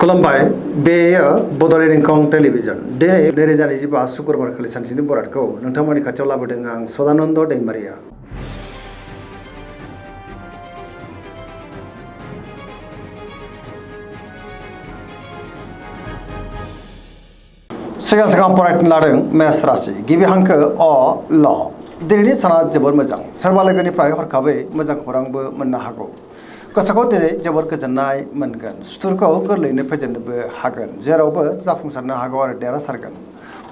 खुलुमबाय बेयो बड'लेण्ड इंखं टेलिभिजन दिनै 2025 शुक्रबार खालि सानसेनि बरादखौ नोंथांमोननि खाथियाव लाबोदों आं सदानन्द दैमारिया। सिगां फरायनो लादों मेष राशि गिबि हांखो अ ल। दिनैनि साना जोबोर मोजां, सोरबा लोगोनिफ्राय हरखाबै मोजां खौरांबो मोननो हागौ। गोसोखौ दिनै जोबोर गोजोननाय मोनगोन, सुथुरखौ गोरलैयैनो फेजेननोबो हागोन, जेरावबो जाफुंसारनो हागौ आरो देरहासारगोन।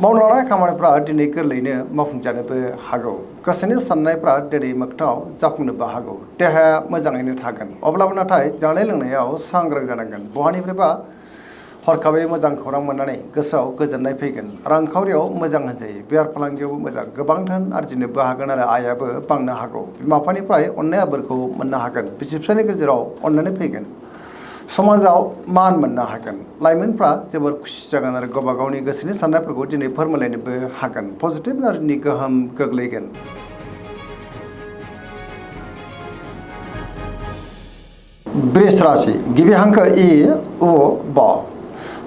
मावनो लानाय खामानिफ्रा दिनै गोरलैयैनो मावफुंजानोबो हागौ। गोसोनि साननायफ्रा दिनै मोगथाङाव जाफुंनोबो हागौ। देहाया मोजाङैनो थागोन, अब्लाबो नाथाय जानाय लोंनायाव सांग्रां जानांगोन। बहानिफ्रायबा हरखाबै मोजां खौरां मोननानै गोसोआव गोजोननाय फैगोन। रांखावरियाव मोजां होनजायो, बेफार फालांगियावबो मोजां, गोबां धोन आरजिनोबो हागोन आरो आयाबो बांनो हागौ। बिमा बिफानिफ्राय अननाय आबोरखौ मोननो हागोन, बिसि फिसायनि गेजेराव अननानै फैगोन। समाजाव मान मोननो हागोन। लाइमोनफ्रा जोबोर खुसि जागोन आरो गावबा गावनि गोसोनि साननायफोरखौ दिनै फोरमायलायनोबो हागोन। पजिटिभ एनार्जिनि गोहोम गोग्लैगोन। वृष राशि गिबि हांखो इ उ ब।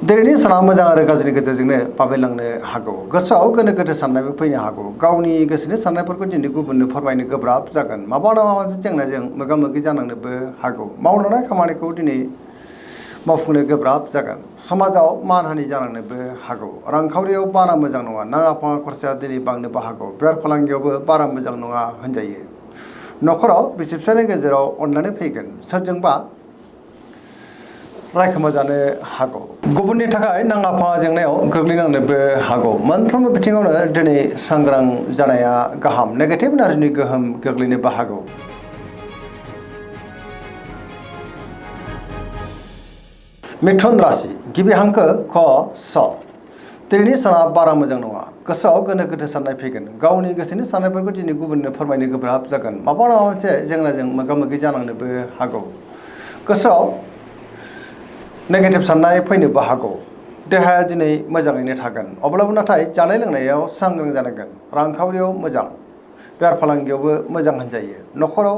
दिनैनि साना मोजां आरो गाज्रिनि गेजेरजोंनो बाबेनलांनो हागौ। गोसोआव गोनो गोथो साननायबो फैनो हागौ। गावनि गोसोनि साननायफोरखौ दिनै गुबुननो फोरमायनो गोब्राब जागोन। माबा मोनसे जेंनाजों मोगा मोगि जानांनोबो हागौ। मावनो लानाय खामानिखौ दिनै मावफुंनो गोब्राब जागोन। समाजाव मानहानि जानांनोबो हागौ। रांखावरियाव बारा मोजां नङा, नाङा फाङा खरसाया दिनै बांनोबो हागौ। बेफार फालांगियावबो बारा मोजां नङा होनजायो। न'खराव बिसि फिसायनि गेजेराव अननानै फैगोन, सोरजोंबा रायखोमाजानो हागौ। गुबुननि थाखाय नाङा फाङा जेंनायाव गोग्लैनांनोबो हागौ। मोनफ्रोमबो बिथिङावनो दिनै सांग्रां जानाया गाहाम। नेगेटिभ एनार्जिनि गोहोम गोग्लैनोबो हागौ। मिथुन राशि गिबि हांखो ख स। दिनैनि साना बारा मोजां नङा, गोसोआव गोनो गोथो साननाय फैगोन। गावनि गोसोनि साननायफोरखौ दिनै गुबुननो फोरमायनो गोब्राब जागोन। माबा मोनसे जेंनाजों मोगा मोगि जानांनोबो हागौ। गोसोआव नेगेटिभ साननाय फैनोबो हागौ। देहाया दिनै मोजाङैनो थागोन, अब्लाबो नाथाय जानाय लोंनायाव सांग्रां जानांगोन। रांखावरियाव मोजां, बेफार फालांगियावबो मोजां होनजायो। न'खराव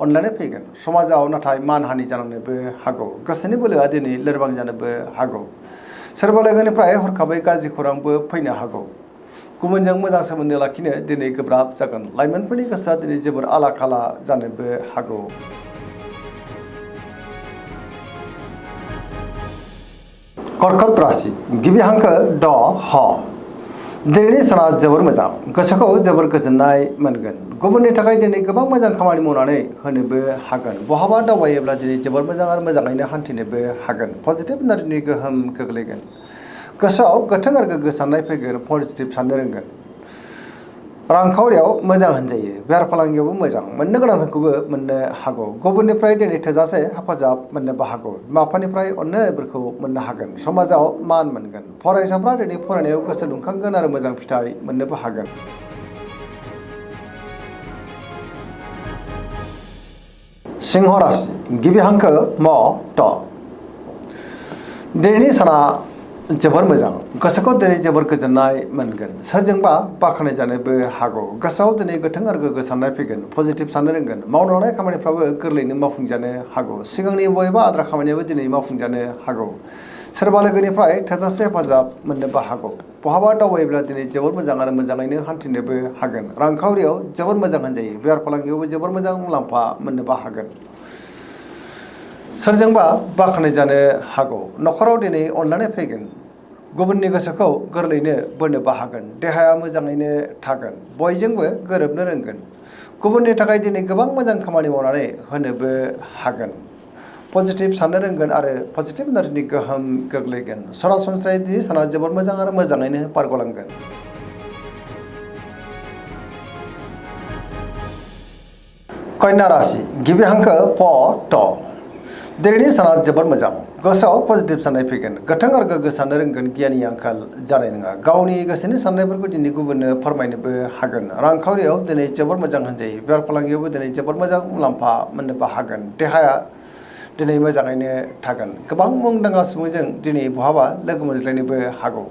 अनलायनाय फैगोन। समाजाव नाथाय मानहानि जानांनोबो हागौ। गोसोनि बोलोआ दिनै लोरबां जानोबो हागौ। सोरबा लोगोनिफ्राय हरखाबै गाज्रि खौरांबो फैनो हागौ। गुबुनजों मोजां सोमोन्दो लाखिनो दिनै गोब्राब जागोन। लाइमोनफोरनि गोसोआ दिनै जोबोर आला खाला जानोबो हागौ। कर्कट राशि गिबि हांखो ड ह। दिनैनि साना जोबोर मोजां, गोसोखौ जोबोर गोजोननाय मोनगोन। गुबुननि थाखाय दिनै गोबां मोजां खामानि मावनानै होनोबो हागोन। बहाबा दावबायोब्ला दिनै जोबोर मोजां आरो मोजाङैनो हान्थिनोबो हागोन। पजिटिभ एनार्जिनि गोहोम गोग्लैगोन। गोसोआव गोथों आरो गोग्गो साननाय फैगोन। पजिटिभ साननो रोंगोन। रांखावरियाव मोजां होनजायो, बेफार फालांगियावबो मोजां, मोननो गोनांखौबो मोननो हागौ। गुबुननिफ्राय दिनै थोजासे हेफाजाब मोननोबो हागौ। बिमा बिफानिफ्राय अननायफोरखौ मोननो हागोन। समाजाव मान मोनगोन। फरायसाफ्रा दिनै फरायनायाव गोसो दुंखांगोन आरो मोजां फिथाइ मोननोबो हागोन। सिंह राशि गिबि हांखो म ट। दिनैनि साना जोबोर मोजां, गोसोखौ दिनै जोबोर गोजोननाय मोनगोन। सोरजोंबा बाख्नायजानोबो हागौ। गोसोआव दिनै गोथों आरो गोग्गो साननाय फैगोन। पजिटिभ साननो रोंगोन। मावनो लानाय खामानिफ्राबो गोरलैयैनो मावफुंजानो हागौ। सिगांनि बबेबा आद्रा खामानियाबो दिनै मावफुंजानो हागौ। सोरबा लोगोनिफ्राय थोजासे हेफाजाब मोननोबो हागौ। बहाबा दावबायोब्ला दिनै जोबोर मोजां आरो मोजाङैनो हान्थिनोबो हागोन। रांखावरियाव जोबोर मोजां होनजायो, बेफार फालांगियावबो जोबोर मोजां मुलाम्फा मोननोबो हागोन। सोरजोंबा बाख्नायजानो हागौ। न'खराव दिनै अननानै फैगोन। गुबुननि गोसोखौ गोरलैयैनो बोनोबो हागोन। देहाया मोजाङैनो थागोन। बयजोंबो गोरोबनो रोंगोन। गुबुननि थाखाय दिनै गोबां मोजां खामानि मावनानै होनोबो हागोन। पजिटिभ साननो रोंगोन आरो पजिटिभ एनार्जिनि गोहोम गोग्लैगोन। सरासनस्रायै दिनै साना जोबोर मोजां आरो मोजाङैनो बारग'लांगोन। कन्या राशि गिबि हांखो प ट। दिनैनि साना जोबोर मोजां, गोसोआव पजिटिभ साननाय फैगोन। गोथों आरो गोग्गो साननो रोंगोन। गियाननि आंखाल जानाय नङा। गावनि गोसोनि साननायफोरखौ दिनै गुबुननो फोरमायनोबो हागोन। रांखावरियाव दिनै जोबोर मोजां होनजायो, बेफार फालांगियावबो दिनै जोबोर मोजां मुलाम्फा मोननोबो हागोन। देहाया दिनै मोजाङैनो थागोन। गोबां मुंदांखा सुबुंजों दिनै बहाबा लोगो मोनज्लायनोबो हागौ।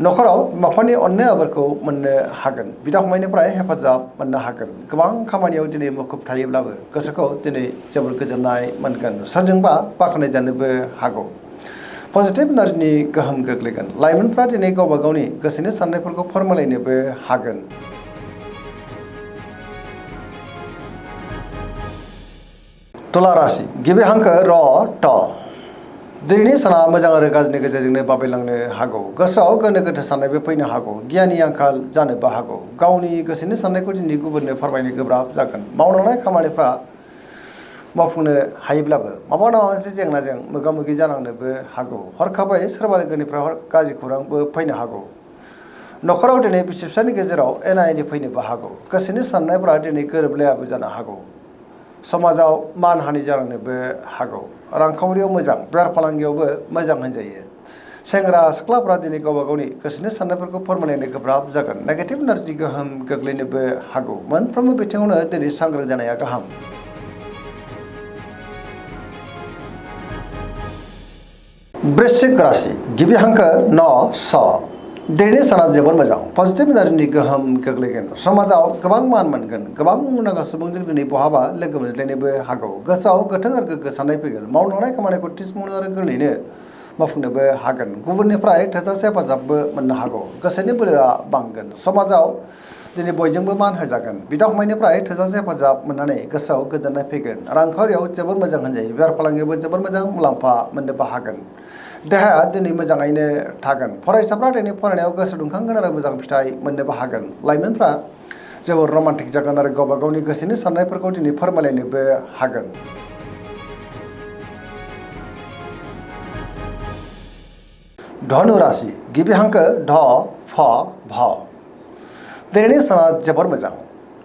न'खराव बिमा बिफानि अननाय आबोरखौ मोननो हागोन। बिदा फंबायनिफ्राय हेफाजाब मोननो हागोन। गोबां खामानियाव दिनै मुखुब थायोब्लाबो गोसोखौ दिनै जोबोर गोजोननाय मोनगोन। सोरजोंबा बाख्नायजानोबो हागौ। पजिटिभ एनार्जिनि गोहोम गोग्लैगोन लाइमोनफ्रा दिनै गावबा गावनि गोसोनि साननायफोरखौ फोरमायलायनोबो हागोन। तुला राशि गिबि हांखो र ट दिनैनि साना मोजां आरो गाज्रिनि गेजेरजोंनो बाबेलांनो हागौ गोसोआव गोनो गोथो साननायबो फैनो हागौ गियाननि आंखाल जानोबो हागौ गावनि गोसोनि साननायखौ दिनै गुबुननो फोरमायनो गोब्राब जागोन मावलांनाय खामानिफ्रा मावफुंनो हायोब्लाबो माबा मोनसे जेंनाजों मोगा मोगि जानांनोबो हागौ हरखाबै सोरबा लोगोनिफ्राय गाज्रि खौरांबो फैनो हागौ न'खराव दिनै बिसि फिसायनि गेजेराव एना एनि फैनोबो हागौ गोसोनि साननायफ्रा दिनै गोरोबलायाबो जानो हागौ समाजाव मानहानि जालांनोबो हागौ रांखावरियाव मोजां बेफार फालांगियावबो मोजां होनजायो सेंग्रा सिख्लाफ्रा दिनै गावबा गावनि गोसोनि साननायफोरखौ फोरमायनो गोब्राब जागोन नेगेटिभ एनार्जिनि गोहोम गोग्लैनोबो हागौ मोनफ्रोमबो बिथिङावनो दिनै सांग्रां जानाया गाहाम। वृश्चिक राशि गिबि हांखो न स दिनैनि साना जोबोर मोजां पजिटिभ एनार्जिनि गोहोम गोग्लैगोन समाजाव गोबां मान मोनगोन गोबां मुंदांखा सुबुंजों दिनै बहाबा लोगो मोनज्लायनोबो हागौ गोसोआव गोथों आरो गोग्गो साननाय फैगोन मावलांनाय खामानिखौ थि समावनो आरो गोरलैयैनो मावफुंनोबो हागोन गुबुननिफ्राय थोजासे हेफाजाबबो मोननो हागौ गोसोनि बोलोआ बांगोन समाजाव दिनै बयजोंबो मान होजागोन बिदा फंबायनिफ्राय थोजासे हेफाजाब मोननानै गोसोआव गोजोननाय फैगोन रांखावरियाव जोबोर मोजां होनजायो बेफार फालांगियावबो जोबोर मोजां मुलाम्फा मोननोबो हागोन देहाया दिनै मोजाङैनो थागोन फरायसाफ्रा दिनै फरायनायाव गोसो दुंखांगोन आरो मोजां फिथाइ मोननोबो हागोन लाइमोनफ्रा जोबोर रमान्टिक जागोन आरो गावबा गावनि गोसोनि साननायफोरखौ दिनै फोरमायलायनोबो हागोन। धनु राशि गिबि हांखो ध फ भ दिनैनि साना जोबोर मोजां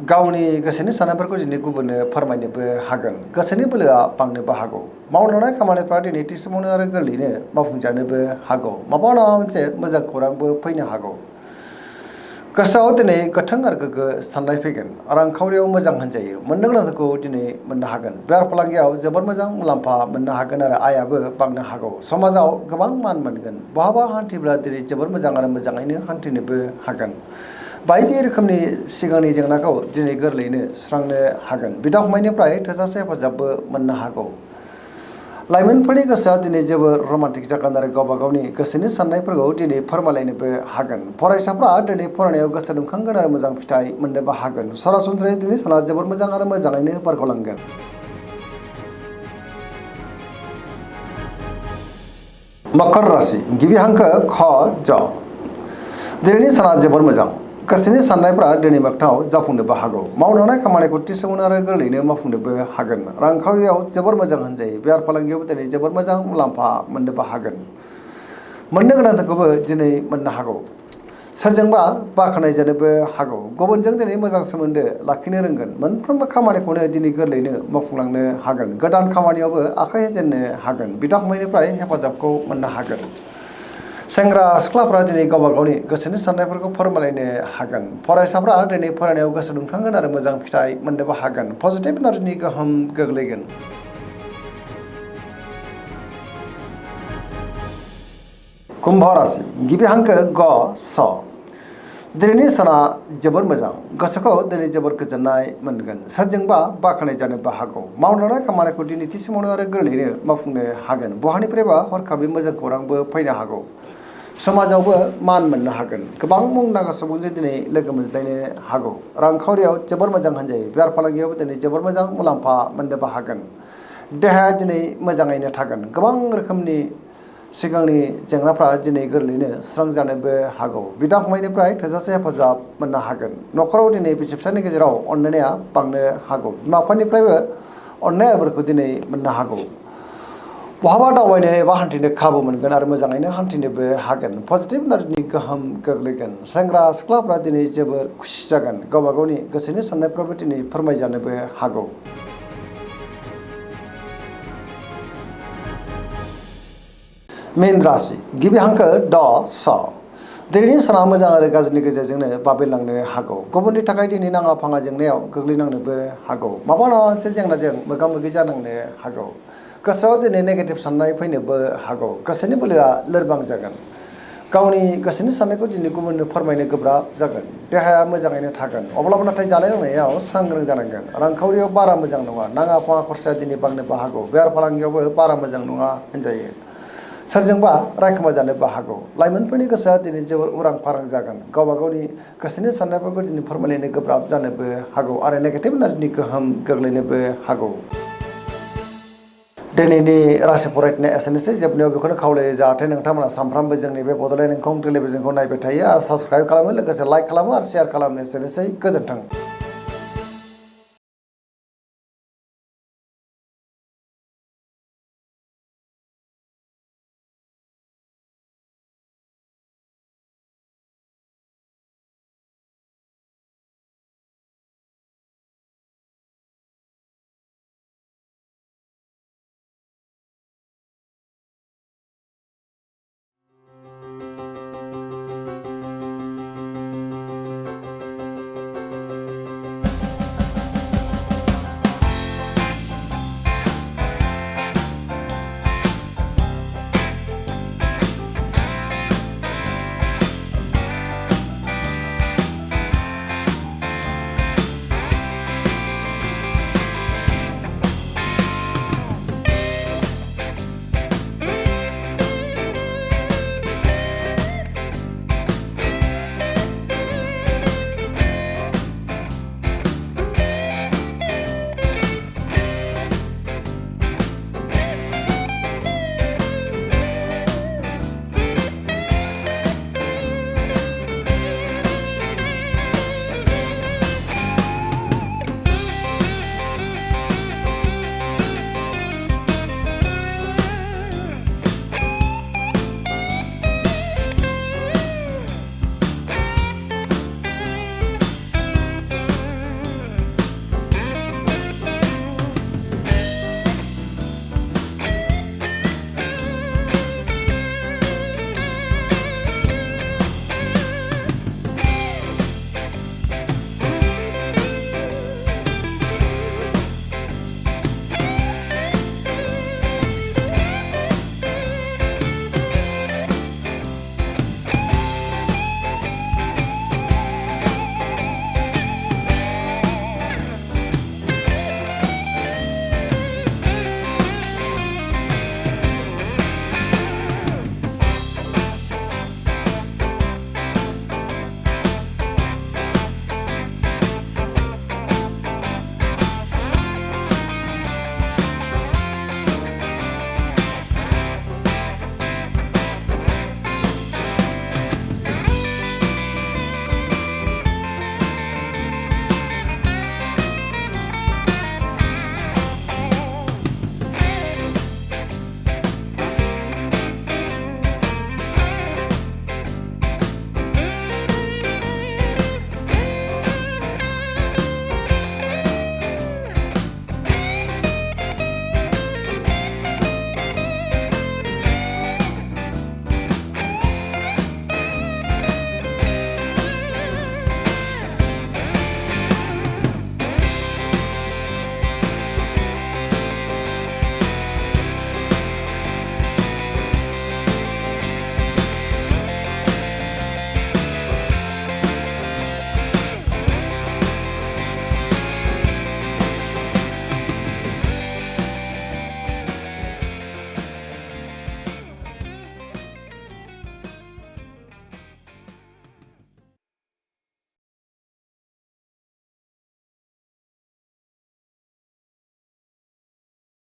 गावनि गोसोनि साननायफोरखौ दिनै गुबुननो फोरमायनोबो हागोन गोसोनि बोलोआ बांनोबो हागौ मावलांनाय खामानिफ्रा दिनै थि समावनो आरो गोरलैयैनो मावफुंजानोबो हागौ माबा मोनसे मोजां खौरांबो फैनो हागौ गोसोआव दिनै गोथों आरो गोग्गो साननाय फैगोन रांखावरियाव मोजां होनजायो मोननो गोनांखौ दिनै मोननो हागोन बेफार फालांगियाव जोबोर मोजां मुलाम्फा मोननो हागोन आरो आयाबो बांनो हागौ समाजाव गोबां मान मोनगोन बहाबा हान्थिब्ला दिनै जोबोर मोजां आरो मोजाङैनो हान्थिनोबो हागोन बायदि रोखोमनि सिगांनि जेंनाखौ दिनै गोरलैयैनो सुस्रांनो हागोन बिदा फंबायनिफ्राय थोजासे हेफाजाबबो मोननो हागौ लाइमोनफोरनि गोसोआ दिनै जोबोर रमान्टिक जागोन आरो गावबा गावनि गोसोनि साननायफोरखौ दिनै फोरमायलायनोबो हागोन फरायसाफ्रा दिनै फरायनायाव गोसो दुंखांगोन आरो मोजां फिथाइ मोननोबो हागोन सरासनस्रायै दिनै साना जोबोर मोजां आरो मोजाङैनो बारग'लांगोन। मकर राशि गिबि हांखो ख ज दिनैनि साना जोबोर मोजां गोसोनि साननायफ्रा दिनै मोगथाङाव जाफुंनोबो हागौ मावलांनाय खामानिखौ थि समावनो आरो गोरलैयैनो मावफुंनोबो हागोन रांखावरियाव जोबोर मोजां होनजायो बेफार फालांगियावबो दिनै जोबोर मोजां मुलाम्फा मोननोबो हागोन मोननो गोनांखौबो दिनै मोननो हागौ सोरजोंबा बाख्नाय जानोबो हागौ गुबुनजों दिनै मोजां सोमोन्दो लाखिनो रोंगोन मोनफ्रोमबो खामानिखौनो दिनै गोरलैयैनो मावफुंलांनो हागोन गोदान खामानियावबो आखाइ होजेननो हागोन बिदा फंबायनिफ्राय हेफाजाबखौ मोननो हागोन सेंग्रा सिख्लाफ्रा दिनै गावबा गावनि गोसोनि साननायफोरखौ फोरमायलायनो हागोन फरायसाफ्रा दिनै फरायनायाव गोसो दुंखांगोन आरो मोजां फिथाइ मोननोबो हागोन पजिटिभ एनार्जिनि गोहोम गोग्लैगोन। कुम्भ राशि गिबि हांखो ग स दिनैनि साना जोबोर मोजां गोसोखौ दिनै जोबोर गोजोननाय मोनगोन सोरजोंबा बाख्नाय जानोबो हागौ मावलांनाय खामानिखौ दिनै थि समावनो आरो गोरलैयैनो मावफुंनो हागोन बहानिफ्रायबा हरखाबै मोजां खौरांबो फैनो हागौ समाजावबो मान मोननो हागोन गोबां मुंदांखा सुबुंजों दिनै लोगो मोनज्लायनो हागौ रांखावरियाव जोबोर मोजां होनजायो बेफार फालांगियावबो दिनै जोबोर मोजां मुलाम्फा मोननोबो हागोन देहाया दिनै मोजाङैनो थागोन गोबां रोखोमनि सिगांनि जेंनाफ्रा दिनै गोरलैयैनो सुस्रांजानोबो हागौ बिदा फंबायनिफ्राय थोजासे हेफाजाब मोननो हागोन न'खराव दिनै बिसि फिसायनि गेजेराव अनलायनाया बांनो हागौ बिमा बिफानिफ्रायबो अननाय आबोरखौ दिनै मोननो हागौ बहाबा दावबायनो एबा हान्थिनो खाबु मोनगोन आरो मोजाङैनो हान्थिनोबो हागोन पजिटिभ एनार्जिनि गोहोम गोग्लैगोन सेंग्रा सिख्लाफ्रा दिनै जोबोर खुसि जागोन गावबा गावनि गोसोनि साननायफ्राबो दिनै फोरमायजानोबो हागौ। मीन राशि गिबि हांखो ड स दिनैनि साना मोजां आरो गाज्रिनि गेजेरजोंनो बाबेलांनो हागौ गुबुननि थाखाय दिनै नाङा फाङा जेंनायाव गोग्लैनांनोबो हागौ माबा मोनसे जेंनाजों मोगा मोगि जानांनो हागौ गोसोआव दिनै नेगेटिभ साननाय फैनोबो हागौ गोसोनि बोलोआ लोरबां जागोन गावनि गोसोनि साननायखौ दिनै गुबुननो फोरमायनो गोब्राब जागोन देहाया मोजाङैनो थागोन अब्लाबो नाथाय जानाय लोंनायाव सांग्रां जानांगोन रांखावरियाव बारा मोजां नङा नाङा फाङा खरसाया दिनै बांनोबो हागौ बेफार फालांगियावबो बारा मोजां नङा होनजायो सोरजोंबा रायखोमा जानोबो हागौ लाइमोनफोरनि गोसोआ दिनै जोबोर उरां फारां जागोन गावबा गावनि गोसोनि साननायफोरखौ दिनै फोरमायलायनो गोब्राब जानोबो हागौ आरो नेगेटिभ एनार्जिनि गोहोम गोग्लैनोबो हागौ दिनैनि राशि फरायनाया एसेनोसै जोबनायाव बेखौनो खावलायो जाहाथे नोंथांमोना सानफ्रामबो जोंनि बे बड'लेण्ड इंखं टेलिभिजनखौ नायबाय थायो आरो साबस्क्राइब खालामो लोगोसे लाइक खालामो आरो शेयार खालामो एसेनोसै गोजोन्थों।